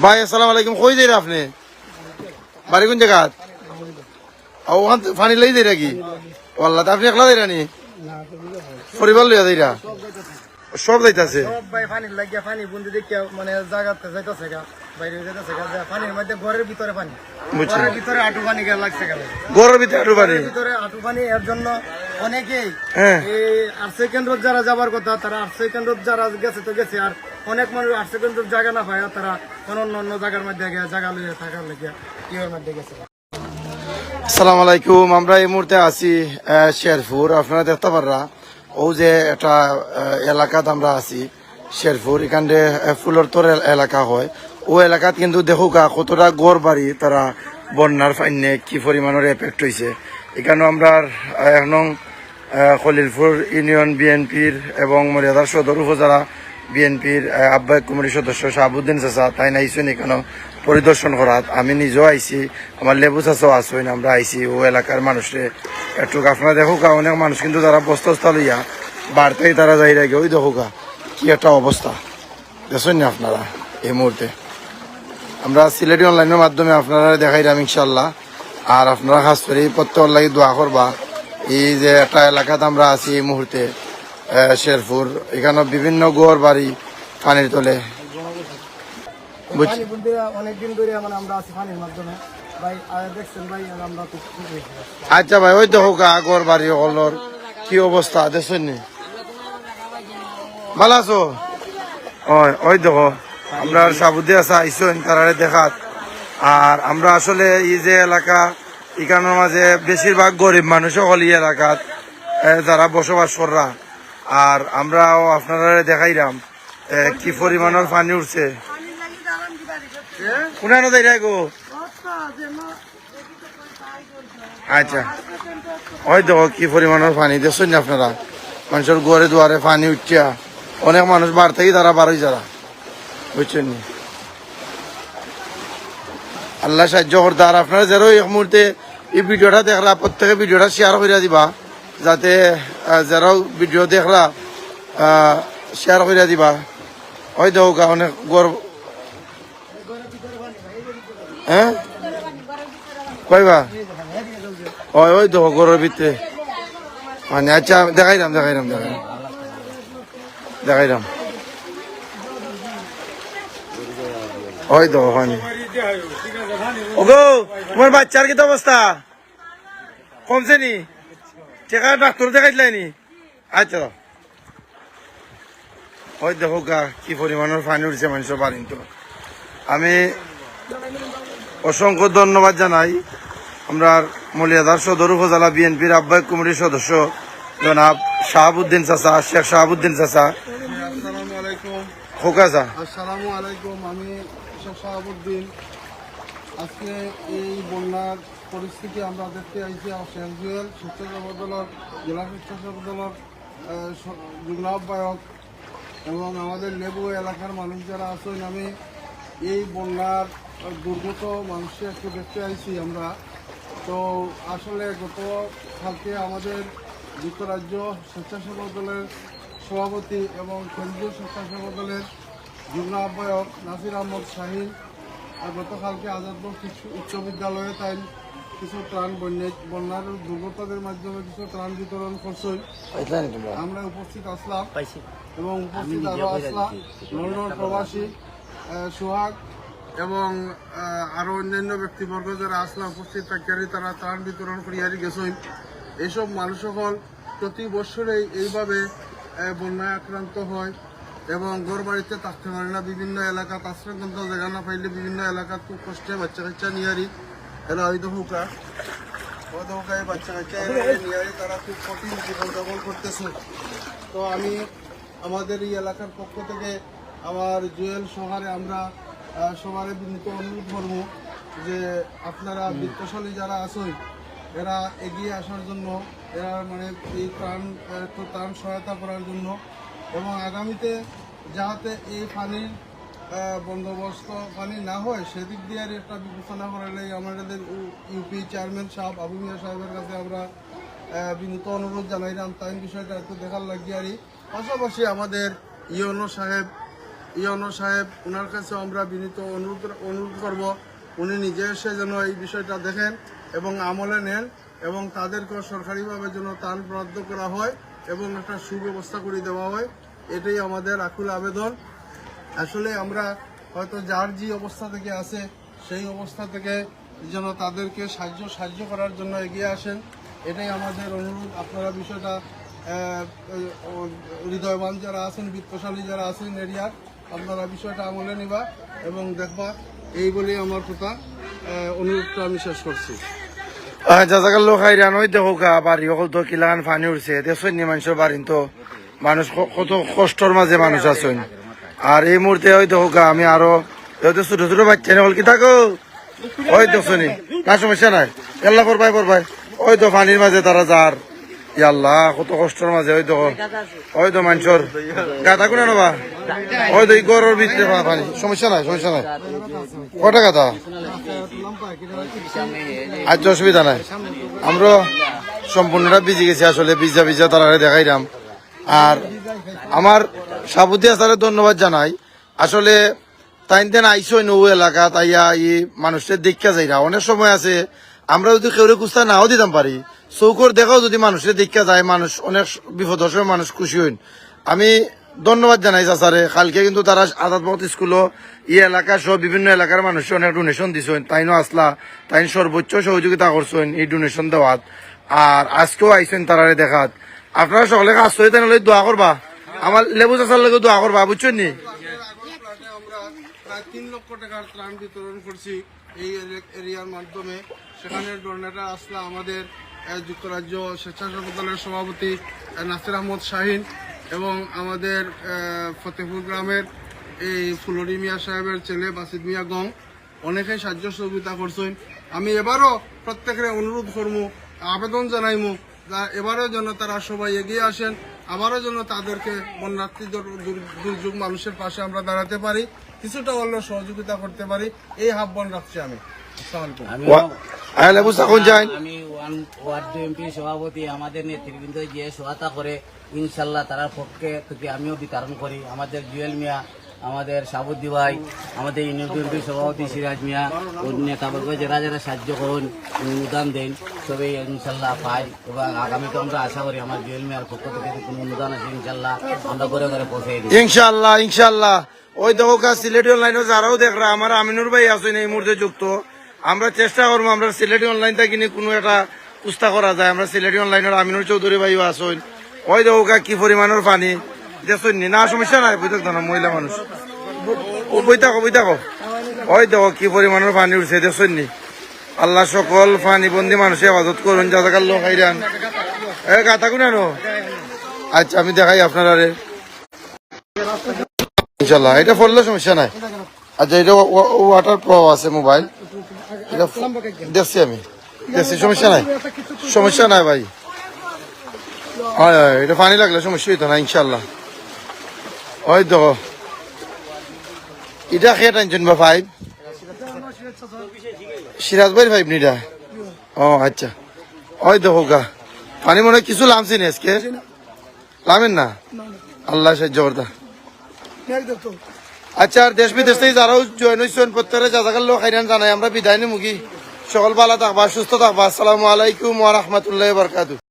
ভাই আসসালামু আলাইকুম, কই যাই আপনি? বাড়ি কোন জায়গা? ওখান পানি লই যাই নাকি? আল্লাহ, আপনি একলা যাই রানি? পরিবার লইয়া যাইরা সব যাইতাছে। সব ভাই পানির লাগিয়া পানি বুন্দি দেখিয়া মানে জায়গাতে যাইতাছে গা, বাইরে যাইতাছে গা, পানির মধ্যে ঘরের ভিতরে পানি, ঘরের ভিতরে আঁটু পানি লাগছে গেল, ঘরের ভিতরে আঁটু পানি, ভিতরে আঁটু পানি। এর জন্য অনেকেই হ্যাঁ এই 8 সেকেন্ড যারা যাবার কথা তারা 8 সেকেন্ড যারা গেছে তো গেছে, আর অনেক মানুষ 8 সেকেন্ড জায়গা না পায় তারা অন্য জায়গার মধ্যে জায়গা লইয়া থাকার লেগে ইয়ের মধ্যে গেছে। আসসালামু আলাইকুম, আমরা এই মুহূর্তে আছি শেরপুর। আপনারা দেখতে পাররা ও যে একটা এলাকাত আমরা আছি শেরপুর, এখানে ফুলের তোর এলাকা হয়। ও এলাকাত কিন্তু দেখুকা কতটা গড় বাড়ি তারা বন্যার ফাইনে কি পরিমাণের এফেক্ট হয়েছে। এখানেও আমরা এখন খলিলপুর ইউনিয়ন বিএনপির এবং মর্যাদার সদর উপজেলা বিএনপির আহ্বায়ক কমিটির সদস্য শাহাবুদ্দিন চাচা তাই নাইছেন এখানে পরিদর্শন করাত। আমি নিজেও আইছি, আমার লেবু চাচাও আসেন, আমরা আইছি ও এলাকার মানুষে একটু। আপনারা দেখুকা অনেক মানুষ কিন্তু যারা বস্তা লইয়া বাড়তেই তারা যাই রাখে, ওই দেখুকা কি একটা অবস্থা দেখছেন না আপনারা। এই মুহূর্তে আমরা সিলেটি অনলাইনের মাধ্যমে আপনারা দেখাইলাম ইনশাল্লাহ। আর আপনারা খাস করে প্রত্যেক লাগে দোয়া করবা। এই যে একটা এলাকাতে আমরা আছি এই মুহূর্তে শেরপুর, এখানে বিভিন্ন গড় বাড়ি পানির তলে। অনেকদিন ধরে মানে আমরা আছি পানির মাধ্যমে ভাই, দেখছেন ভাই আমরা তো। আচ্ছা ভাই, ওই দেখো গড় বাড়ি হলর কি অবস্থা দেখছেন নি? ভালো আছো? ওই দেখো আমরা সাবুদ্দি আসা আইসন তারারে দেখাত। আর আমরা আসলে এই যে এলাকা এখানের মাঝে বেশিরভাগ গরিব মানুষ হল এই এলাকাত যারা বসবাস কররা। আর আমরাও আপনারা দেখাইলাম কি পরিমাণের পানি উঠছে। কোনানো যাই গো? আচ্ছা, ওই দেখো কি পরিমাণের পানি দেখছেন না আপনারা? মানুষের ঘরে দুয়ারে পানি উঠিয়া অনেক মানুষ বার থেকে তারা বারোই যারা, বুঝছেন নি? আল্লাহ সাহায্য করতে। আর আপনারা যারা এক মুহূর্তে এই ভিডিওটা দেখলা প্রত্যেকে ভিডিওটা শেয়ার করে দিবা, যাতে যারাও ভিডিও দেখলা শেয়ার করে দিবা। ওই দেখো অনেক গর্ব, হ্যাঁ কইবা? ওই দেখো গরুর ভিতরে মানে। আচ্ছা দেখাইলাম ওই দেখো পানি। ওগো তোমার বাচ্চার কি অবস্থা? কমছে নি? টেকা ডাক্তার দেখাইছিলাইনি? আচ্ছা, ওই দেখো কি পরিমাণের পানি উঠছে মানুষের বাড়ির। তো আমি অসংখ্য ধন্যবাদ জানাই আমরা মলিয়াদার সদর উপজেলা বিএনপির আহ্বায়ক কমিটির সদস্য জনাব শাহাবুদ্দিন চাচা, শেখ শাহাবুদ্দিন চাচা। আসসালামু আলাইকুম। খোকাচা আসসালামু আলাইকুম, আমি শেখ শাহাবুদ্দিন। আজকে এই বন্যার পরিস্থিতি আমরা দেখতে আইছি শেখ জুয়েল স্বেচ্ছাসেবক দলের জেলা স্বেচ্ছাসেবক দলের যুগ্ম আহ্বায়ক এবং আমাদের লেবু এলাকার মানুষ যারা আছেন। আমি এই বন্যার দুর্গত মানুষকে একটু দেখতে আইছি আমরা। তো আসলে গত কালকে আমাদের যুক্তরাজ্য স্বেচ্ছাসেবক দলের সভাপতি এবং কেন্দ্রীয় স্বেচ্ছাসেবক দলের যুগ্ম আহ্বায়ক নাসির আহমদ শাহিন গতকালকে আজাদপুর উচ্চ বিদ্যালয়ে তাই কিছু ত্রাণ বন্যার দুর্গতদের মাধ্যমে কিছু ত্রাণ বিতরণ করছেন। আমরা উপস্থিত আসলাম এবং উপস্থিত আরও আসলাম লন্ডন প্রবাসী সোহাগ এবং আরও অন্যান্য ব্যক্তিবর্গ যারা আসলাম উপস্থিত থাকি তারা ত্রাণ বিতরণ করিয়ারি গেছেন। এইসব মানুষ সকল প্রতি বছরেই এইভাবে বন্যায় আক্রান্ত হয় এবং ঘর বাড়িতে থাকতে পারে না। বিভিন্ন এলাকাত আশ্রয়কেন্দ্র জায়গা না পাইলে বিভিন্ন এলাকাত খুব কষ্টে বাচ্চা কাচ্চা নিয়ারি এরা হয়তো হুকা বাচ্চা কাচ্চা নিয়ারি তারা খুব কঠিন জীবনযাপন করতেছে। তো আমি আমাদের এই এলাকার পক্ষ থেকে আমার জুয়েল শহরে আমরা সবার বিনীত অনুরোধ করবো যে আপনারা বিত্তশালী যারা আছেন এরা এগিয়ে আসার জন্য, এরা মানে এই ত্রাণ সহায়তা করার জন্য এবং আগামীতে যাতে এই পানির বন্দোবস্ত পানি না হয় সেদিক দিয়ে একটা বিবেচনা করালে আমাদের ইউপি চেয়ারম্যান সাহেব আবু মিয়া সাহেবের কাছে আমরা বিনীত অনুরোধ জানাইলাম। তাই বিষয়টা একটু দেখার লাগিয়ে পাশাপাশি আমাদের ইউনো সাহেব ইয়নো সাহেব, ওনার কাছে আমরা বিনীত অনুরোধ করব উনি নিজে এসে যেন এই বিষয়টা দেখেন এবং আমলে নেন এবং তাদেরকেও সরকারিভাবে যেন ত্রাণ বরাদ্দ করা হয় এবং একটা সুব্যবস্থা করে দেওয়া হয়। এটাই আমাদের আকুল আবেদন। আসলে আমরা হয়তো যার যে অবস্থা থেকে আছে সেই অবস্থা থেকে যেন তাদেরকে সাহায্য করার জন্য এগিয়ে আসেন, এটাই আমাদের অনুরোধ। আপনারা বিষয়টা হৃদয়বান যারা আছেন, বিত্তশালী যারা আছেন এরিয়ার, আপনারা বিষয়টা আমলে নিবা এবং দেখবা, এই বলেই আমার কথা, অনুরোধটা আমি শেষ করছি। জাজাকাল্লো খাইরান ওই দেখো গা বাড়ি অকল তো কিলান পানি উঠছে দেখছেন নি মানুষের বাড়ি তো মানুষ কত কষ্টর মাঝে মানুষ আছেন। আর এই মুহূর্তে ওই দেখো গা আমি আরো ছোট ছোট বাচ্চা হল কি থাকো ওই দেখছনি না, সমস্যা নাই, এল্লা করবাই ওই তো পানির মাঝে তারা যার ইয়াল্লাহ কত কষ্টর মাঝে ওই তো মানুষের গাদা কোনা নবা ওই তো গরুর ভিতরে পানি, সমস্যা নাই কটা গাদা, আজ অসুবিধা নাই। আমরা সম্পূর্ণটা ভিজে গেছি, আসলে ভিজা তারা দেখাইলাম। আর আমার সাবুতি আসারে ধন্যবাদ জানাই। আসলে তাই দেন আইসো নৌ এলাকা তাইয়া ই মানুষের দীক্ষা যাই না, অনেক সময় আছে আমরা যদি কেউ কুস্তা নাও দিতাম পারি, চৌকর দেখাও যদি মানুষের দীক্ষা যায়, মানুষ অনেক বিপদ সময় মানুষ খুশি হইন। আমি ধন্যবাদ জানাই চাচারে, কালকে কিন্তু তারা আজাদ মত স্কুলও ই এলাকা সহ বিভিন্ন এলাকার মানুষ অনেক ডোনেশন দিছেন, তাইনও আসলা, তাই সর্বোচ্চ সহযোগিতা করছেন এই ডোনেশন দেওয়াত। আর আজকেও আইসেন তারারে দেখাত। আপনারা সকলে কাজ করে তাই দোয়া করবা, আমার লেবু চাচার লোক দোয়া করবা, বুঝছেন নি? আমরা প্রায় 3 লক্ষ টাকার ত্রাণ বিতরণ করছি এই এরিয়ার মাধ্যমে। সেখানে ডোনেটার আসলে আমাদের যুক্তরাজ্য স্বেচ্ছাসেবক দলের সভাপতি নাসির আহমদ শাহিন এবং আমাদের ফতেপুর গ্রামের এই ফুলরি মিয়া সাহেবের ছেলে বাসিদ মিয়া গং, অনেকেই সাহায্য সহযোগিতা করছেন। আমি এবারও প্রত্যেকের অনুরোধ করবো, আবেদন জানাইমু, এবারও যেন তারা সবাই এগিয়ে আসেন, আবারও যেন তাদেরকে বন্যার্থী দুর্যোগ মানুষের পাশে আমরা দাঁড়াতে পারি, কিছুটা হলেও সহযোগিতা করতে পারি, এই আহ্বান রাখছি আমি। আমি ওয়ার্ড এমপি সভাপতি, আমাদের নেতৃবৃন্দ যে সহায়তা করে ইনশাল্লাহ তার পক্ষে থেকে আমিও বিতরণ করি। আমাদের জুয়েল মিয়া, আমাদের সাবুদ্দি ভাই, আমাদের ইউনিয়ন বিএনপি সভাপতি সিরাজ মিয়া, নেতাবর্গ যারা যারা সাহায্য করুন, অনুদান দেন, সবাই ইনশাল্লাহ পাই। এবং আগামীতে আমরা আশা করি আমার জুয়েল মিয়ার পক্ষ থেকে কোনো অনুদান আছে ইনশাল্লাহ আমরা ঘরে ঘরে পৌঁছে দিই ইনশাল্লাহ। ওই দেখো সিলেটি অনলাইনে যারাও দেখরা আমার আমিনুর ভাই আছেন এই মুহূর্তে যুক্ত, আমরা চেষ্টা করবো আমরা সিলেটি অনলাইন থেকে কোনো একটা কুস্তা করা যায়। আমরা সিলেটি অনলাইনের আমিনুর চৌধুরী ভাইও আসেন। ওই দেখো কি পরিমাণের পানি দেখছেন নি, না সমস্যা নাই, বই থাকতো না, মহিলা মানুষ বই থাকো ওই দেখো কি পরিমাণের পানি উঠছে দেখছেন নি। আল্লাহ সকল পানি বন্দি মানুষের হেফাজত করুন, জাযাকাল্লাহু খাইরান। গাথা গুনানো আচ্ছা আমি দেখাই আপনারা ইনশাল্লাহ, এটা পড়লে সমস্যা নাই। আচ্ছা এটা ওয়াটার প্রো আছে মোবাইল, এটা দেখছি আমি সমস্যা নাই ভাই। হয় এটা পানি লাগলে সমস্যা হইতো না ইনশাল্লাহ। ওই দেখো এটা খেয়ে টানছেন বা 5 সিরাজ ভাই 5 নিটা। ও আচ্ছা ওই দেখো গা পানি মনে হয় কিছু লামছি না, আজকে লামেন না, আল্লাহ সাহায্য করতা। আচ্ছা আর দেশ বিদেশ থেকে যারাও জয়েন হয়েছেন প্রত্যেকে জাযাকাল্লাহু খাইরান জানাই আমরা বিদায় নিমুখী। সকল ভালো থাকবা, সুস্থ থাকবা। আসসালামু আলাইকুম ওয়া রাহমাতুল্লাহি ওয়া বারাকাতুহু।